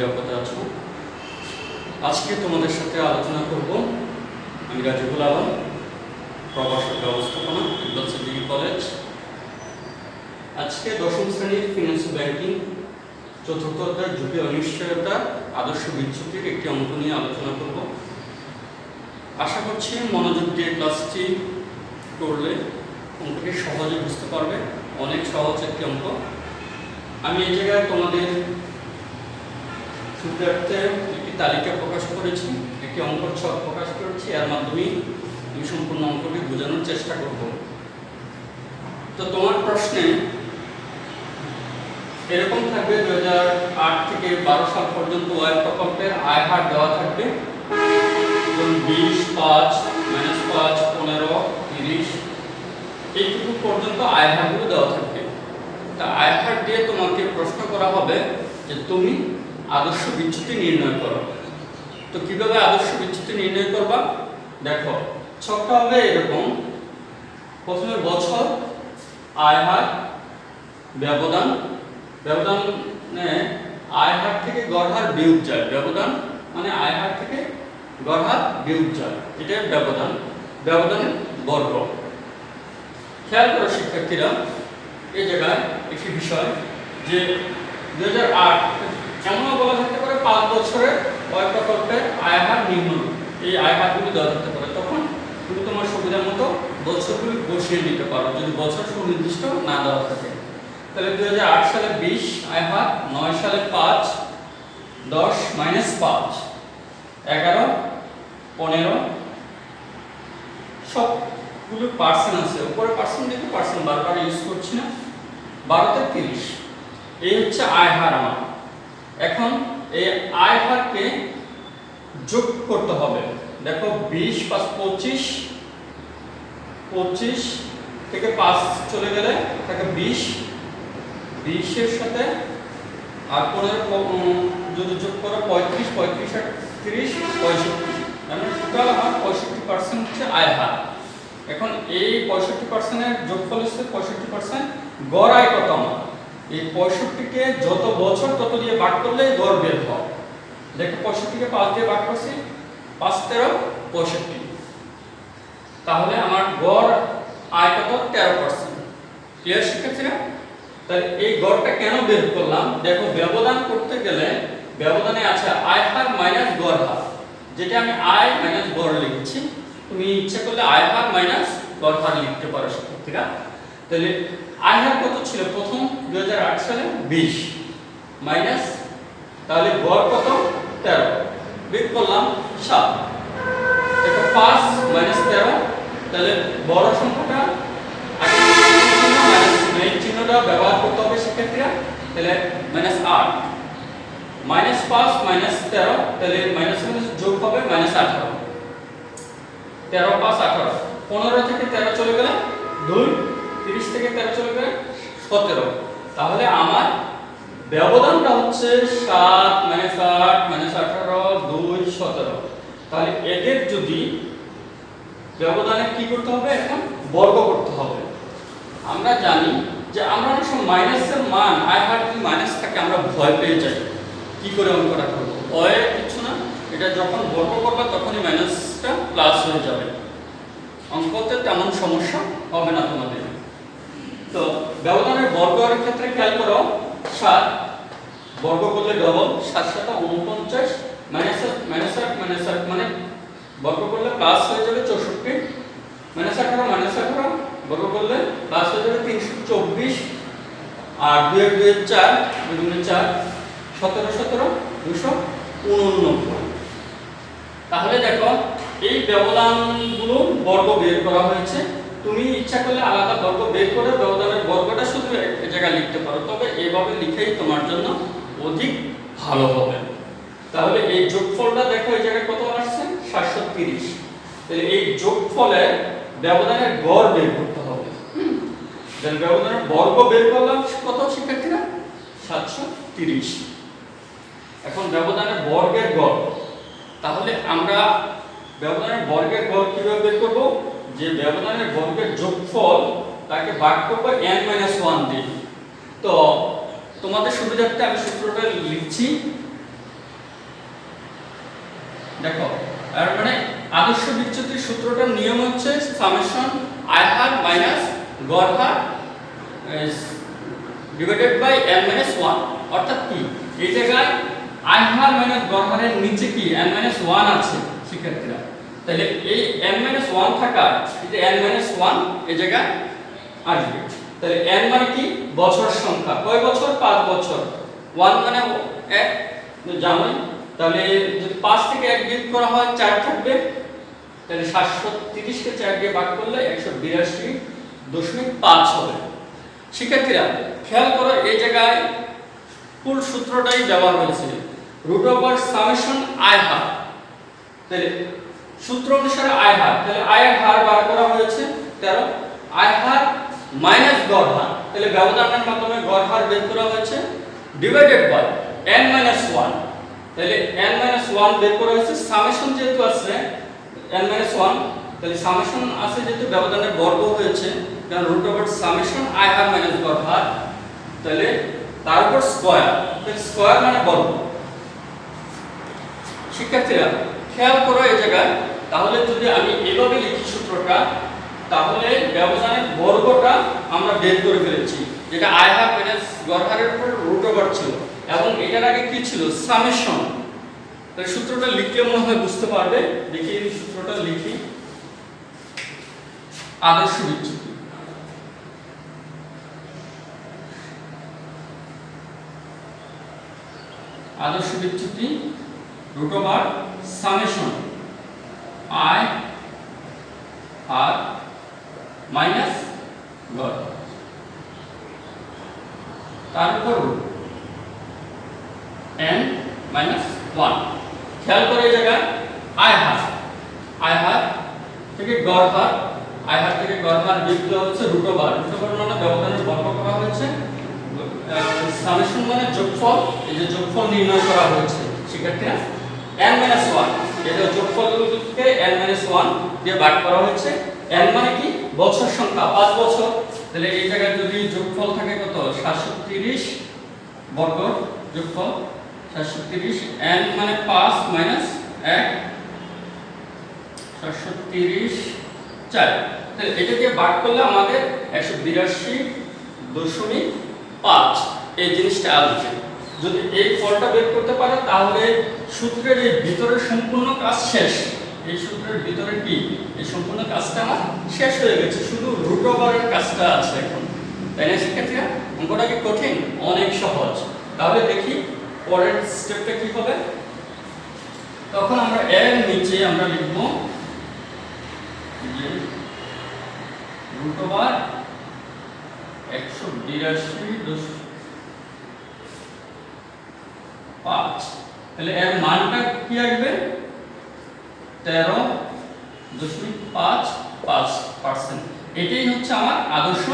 নিরাপদে আছো। আজকে তোমাদের সাথে আলোচনা করব আমি রাজিবুল আলম, প্রভাষক ব্যবস্থাপনা, ইকবাল ডিগ্রি কলেজ। আজকে দশম শ্রেণীর ফিনান্স ব্যাংকিং চতুর্থ অধ্যায় ঝুঁকি অনিশ্চয়তা আদর্শ বিচ্যুতির একটি অঙ্ক নিয়ে আলোচনা করব। আশা করছি মনোযোগ দিয়ে ক্লাসটি করলে অঙ্কটি সহজে বুঝতে পারবে। অনেক সহজ একটি অঙ্ক। আমি এই জায়গায় তোমাদের সুবিধার্থে একটি তালিকা প্রকাশ করেছি, একটি অঙ্কর ছক প্রকাশ করেছি। এর মাধ্যমে আমি সম্পূর্ণ অঙ্কটি বোঝানোর চেষ্টা করব। তো তোমার প্রশ্নে এরকম থাকবে 2008 থেকে 12 সাল পর্যন্ত ওয়াই প্রকল্পের আয় হার দেওয়া থাকবে। 20, 5, -5, 15, 30 এইটুকু পর্যন্ত আয় হারগুলো দেওয়া থাকবে। তা আয় হার দিয়ে তোমাকে প্রশ্ন করা হবে যে তুমি আদর্শ বিচ্যুতি নির্ণয় করো। তো কিভাবে আদর্শ বিচ্যুতি নির্ণয় করবা? দেখো, ছকটা হবে এরকম। প্রথমে বছর, আয় হার, ব্যবধান। ব্যবধানে আয় হার থেকে গড় হার বিয়োগ যায়। ব্যবধান মানে আয় হার থেকে গড় হার বিয়োগ যায়, এটা ব্যবধান। ব্যবধানের বর্গ। খেয়াল করো শিক্ষার্থীরা, এই জায়গায় একটি বিষয় যে 2008 এমনও বলা থাকতে পারে 5 বছরের ওয়াই প্রকল্পের আয় হার নিম্নরূপ। এই আয় হারগুলি দেওয়া থাকতে পারে। তখন তুমি তোমার সুবিধা মতো বছরগুলি বসিয়ে নিতে পারো যদি বছর সুনির্দিষ্ট না দেওয়া থাকে। তাহলে 2008 সালে 20 আয় হার, 9 সালে 5, 10 - 5, 11, 15 সবগুলো পার্সেন্ট আছে। উপরে পার্সেন্ট দেখো, পার্সেন্ট বারবার ইউজ করছি না। 12 তে 30। এই হচ্ছে আয় হার আমার। এখন এই আয় হারকে যোগ করতে হবে। দেখো 20 + 25, 25 থেকে 5 চলে গেলে থাকে 20, 20 এর সাথে আর 15 যদি যোগ করো 35, 35 আর 30, 65। মানে টোটাল আমার 65% হচ্ছে আয় হার। এখন এই 65% এর যোগফল হচ্ছে 65%। গড় আয় কত আমার? এই 65 কে যত বছর তত দিয়ে ভাগ করলে গড় বের হয়। দেখো 65 কে 5 দিয়ে ভাগ করছি, 5 × 13 = 65। তাহলে আমার গড় আয় কত? 13%। ক্লিয়ার শিক্ষার্থীরা? তাহলে এই গড়টা কেন বের করলাম? দেখো, ব্যবধান করতে গেলে ব্যবধানে আছে আয় হার মাইনাস গড় হার, যেটা আমি আয় মাইনাস গড় লিখছি। তুমি ইচ্ছা করলে আয় হার মাইনাস গড় হার লিখতে পারো শিক্ষার্থীরা। তাহলে আয় হার কত ছিল প্রথম 2008 সালে? 20 মাইনাস, তাহলে গড় কত? 13। বের করলাম 7। দেখো 5 - 13, তাহলে বড় সংখ্যাটা মাইনাস চিহ্নটা ব্যবহার করতে হবে শিক্ষার্থীরা। তাহলে -8, -5 - 13, তাহলে মাইনাস মাইনাস যোগ হবে -18। 13 + 5 = 18। 15 থেকে 13 চলে গেলে 2, 30 থেকে 13 চলে গেলে 17। তাহলে আমার ব্যবধানটা হচ্ছে 7 - 8 - 18, 2, 17। তাহলে এদের যদি ব্যবধানে কি করতে হবে? এখন বর্গ করতে হবে। আমরা জানি যে আমরা অনেক সময় মাইনাসের মান, আয় হার যদি মাইনাস থাকে আমরা ভয় পেয়ে যাই। কি করে অঙ্কটা করব? ভয় কিছু না, এটা যখন বর্গ করবে তখনই মাইনাসটা প্লাস হয়ে যাবে। অঙ্কতে তেমন সমস্যা হবে না তোমাদের। তো ব্যবধানের বর্গের ক্ষেত্রে খেয়াল করো, 7 বর্গ করলে ডবল, 7 × 7 = 49, -8 মানে বর্গ করলে প্লাস হয়ে যাবে 64, -18 বর্গ করলে প্লাস হয়ে যাবে 324, আর 2 × 2 = 4, 2 × 4 17, 17 289। তাহলে দেখো এই ব্যবধানগুলো বর্গ বের করা হয়েছে। তুমি ইচ্ছা করলে আলাদা বর্গ বের করে ব্যবধানের বর্গটা শুধু এক জায়গায় লিখতে পারো, তবে এইভাবে লিখেই তোমার জন্য অধিক ভালো হবে। তাহলে এই যোগফলটা দেখো এই জায়গায় কত আসছে? 730। তাহলে এই যোগফলে ব্যবধানের গড় বের করতে হবে। তাহলে ব্যবধানের বর্গ বের করলাম কত শিক্ষার্থীরা? 730। এখন ব্যবধানের বর্গের গড়। তাহলে আমরা ব্যবধানের বর্গের গড় কিভাবে বের করব? যে ব্যবধানের বর্গের যোগফল তাকে ভাগ করব n - 1 দিয়ে। তো তোমাদের সুবিধার্থে আমি সূত্রটা লিখছি। দেখো আর মানে আদর্শ বিচ্যুতির সূত্রটার নিয়ম হচ্ছে সামেশন আই হার মাইনাস গড় হার ডিভাইডেড বাই n মাইনাস 1 অর্থাৎ কি এই জায়গায় আই হার মাইনাস গড় হারের নিচে কি n মাইনাস 1 আছে শিক্ষার্থীরা, তাহলে এই n মাইনাস 1 থাকার এই যে n মাইনাস 1 এই জায়গায় আসবে, তাহলে n মানে কি বছর সংখ্যা, কয় বছর 5 বছর, 1 মানে 1 জানোই, তাহলে যদি 5 থেকে 1 বিয়োগ করা হয় 4 থাকবে, তাহলে 730 কে 4 দিয়ে ভাগ করলে 182.5 হবে। শিক্ষার্থীরা খেয়াল করো এই জায়গায় পুরো সূত্রটাই দেওয়া হয়েছে রুট ওভার সামেশন আই হার, তাহলে সূত্র অনুসারে আই হার, তাহলে আই এর হার বার করা হয়েছে 13, আই হার মাইনাস গড় হার, তাহলে ব্যবধানের মাধ্যমে গড় হার বের করা হয়েছে ডিভাইডেড বাই n মাইনাস 1, তাহলে n মাইনাস 1 বের করা হয়েছে, সামেশন যেহেতু আছে n মাইনাস 1, তাহলে সামেশন আছে যেহেতু ব্যবধানের বর্গ হয়েছে, কারণ রুট ওভার সামেশন আই হার মাইনাস গড় হার, তাহলে তার উপর স্কয়ার, তাহলে স্কয়ার মানে বর্গ। শিক্ষার্থীরা খেয়াল করো এই জায়গায়, তাহলে যদি আমি এভাবে লিখি সূত্রটা, তাহলে ব্যবধানের বর্গটা আমরা বের করে ফেলেছি, যেটা আই হার মাইনাস গড় হারের উপর রুট ওভার ছিল এবং এটার আগে কি ছিল সামেশন, তাহলে সূত্রটা লিখলে মনে হয় বুঝতে পারবে। দেখি এই সূত্রটা লিখি, আদর্শ বিচ্যুতি, আদর্শ বিচ্যুতি রুট ওভার সামেশন আই আর মাইনাস গড় তার উপর n মাইনাস 1। খেয়াল করে এই জায়গায় আই হার থেকে গড় হার, আই হার থেকে গড় হার বিয়োগ দেওয়া হচ্ছে রুট ওভার মানে ব্যবধানের বর্গ করা হয়েছে, সামেশন মানে যোগফল, এই যে যোগফল নির্ণয় করা হয়েছে শিক্ষার্থীরা n মাইনাস 1, এটা যোগফলকে n মাইনাস 1 দিয়ে ভাগ করা হয়েছে, n মানে কি বছর সংখ্যা 5 বছর, তাহলে এই জায়গায় যদি যোগফল থাকে কত 730 বর্গ, যোগফল 730, n মানে 5 মাইনাস 1 730 4, তাহলে এটা দিয়ে ভাগ করলে আমাদের 182.5 এই জিনিসটা আসবে। যদি এই ফলটা বের করতে পারো তাহলে সূত্রের এই ভিতরের সম্পূর্ণ কাজ শেষ, এই সূত্রের ভিতরে কি এই সম্পূর্ণ কাজটা আমার শেষ হয়ে গেছে, শুধু রুট ওভারের কাজটা আছে এখন, তাই না শিক্ষার্থীরা? অঙ্কটা কি কঠিন? অনেক সহজ। তাহলে দেখি পরের স্টেপটা কি হবে। তখন আমরা এর নিচে আমরা লিখব যে রুট ওভার 182.5, তাহলে এর মানটা কি আসবে 13.55%। এটাই হচ্ছে আমার আদর্শ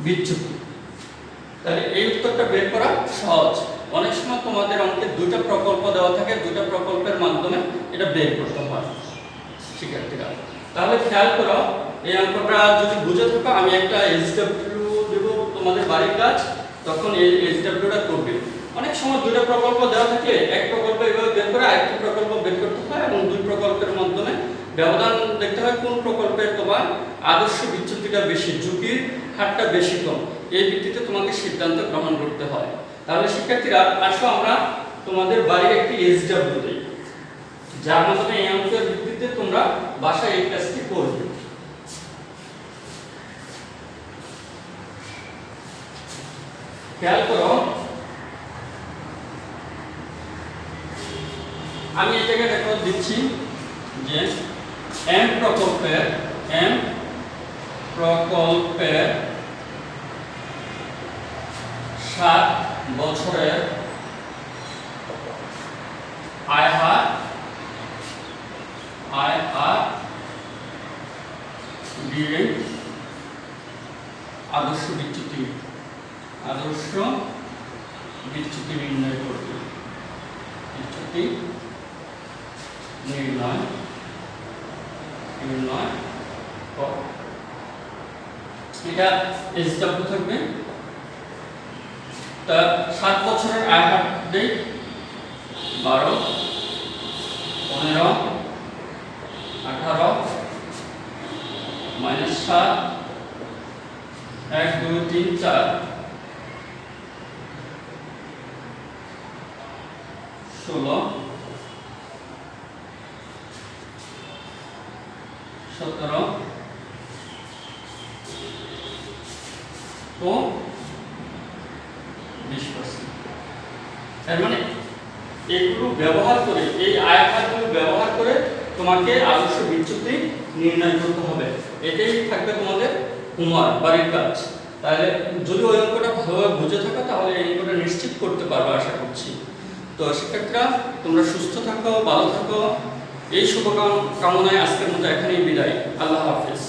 বিচ্যুতি। তাহলে এই উত্তরটা বের করা সহজ। অনেক সময় তোমাদের অঙ্কে দুটো প্রকল্প দেওয়া থাকে, দুটো প্রকল্পের মাধ্যমে এটা বের করতে হয় শিক্ষার্থীরা। তাহলে খেয়াল করো এই অঙ্কটা যদি বুঝে থাকো, আমি একটা SW দেব তোমাদের বাড়ির কাজ, তখন এই SWটা করবে। অনেক সময় দুটো প্রকল্প দেওয়া থাকলে এক প্রকল্প এভাবে বের করে আরেকটি প্রকল্প বের করতে হয় এবং দুই প্রকল্পের মাধ্যমে ব্যবধান দেখতে হয় কোন প্রকল্পের তোমার আদর্শ বিচ্যুতিটা বেশি, ঝুঁকির হারটা বেশি কম, এই ভিত্তিতে তোমাকে সিদ্ধান্ত গ্রহণ করতে হয়। তাহলে শিক্ষার্থীরা আসো আমরা তোমাদের বাড়ির একটি SW দেই, যার মাধ্যমে এই অঙ্কের ভিত্তিতে তোমরা বাসায় এই কাজটি করবে। খেয়াল করো আমি এই জায়গায় রেকর্ড দিচ্ছি যে M প্রকল্পের 7 বছরের আয় হার দিয়ে আদর্শ বিচ্যুতি নির্ণয় করবে। বিচ্যুতি নির্ণয় এটা SW থাকবে। তা 7 বছরের আয় হার দেই 12.5 15 18 মাইনাস 7 1 2 3 4 16 17 ও 20%। এর মানে এগুলো ব্যবহার করে, এই আয়াতগুলো ব্যবহার করে তোমাকে আদর্শ বিচ্যুতি নির্ণয় করতে হবে। এটাই থাকবে তোমাদের হোমওয়ার্ক, বাড়ির কাজ। তাহলে যদি ওই অঙ্কটা ভালোভাবে বুঝে থাকো তাহলে এই অঙ্কটা নিশ্চিত করতে পারবে আশা করছি। তো শিক্ষার্থীরা তোমরা সুস্থ থাকো, ভালো থাকো, এই শুভকামনায় আজকের মতো এখানেই বিদায়। আল্লাহ হাফেজ।